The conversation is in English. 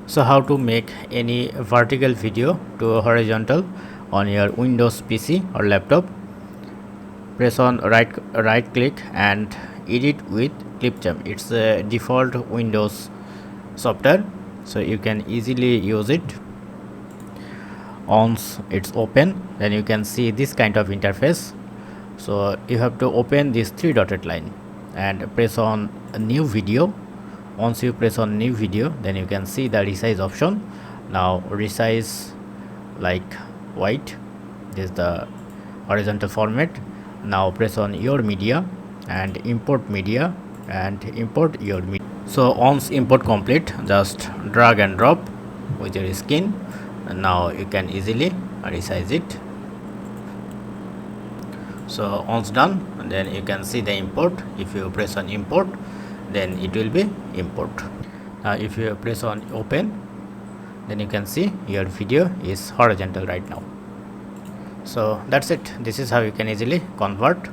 So how to make any vertical video to horizontal on your Windows PC or laptop? Press on right click and edit with Clipchamp. It's a default Windows software, so you can easily use it. Once it's open, then you can see this kind of interface. So you have to open this three dotted line and press on a new video. Once you press on new video, then you can see the resize option. Now resize like white. This is the horizontal format. Now press on your media and import media and import your media. So once import complete, just drag and drop with your skin, and now you can easily resize it. So once done, then you can see the import. If you press on import, then it will be import. Now if you press on open, then you can see your video is horizontal right now. So that's it. This is how you can easily convert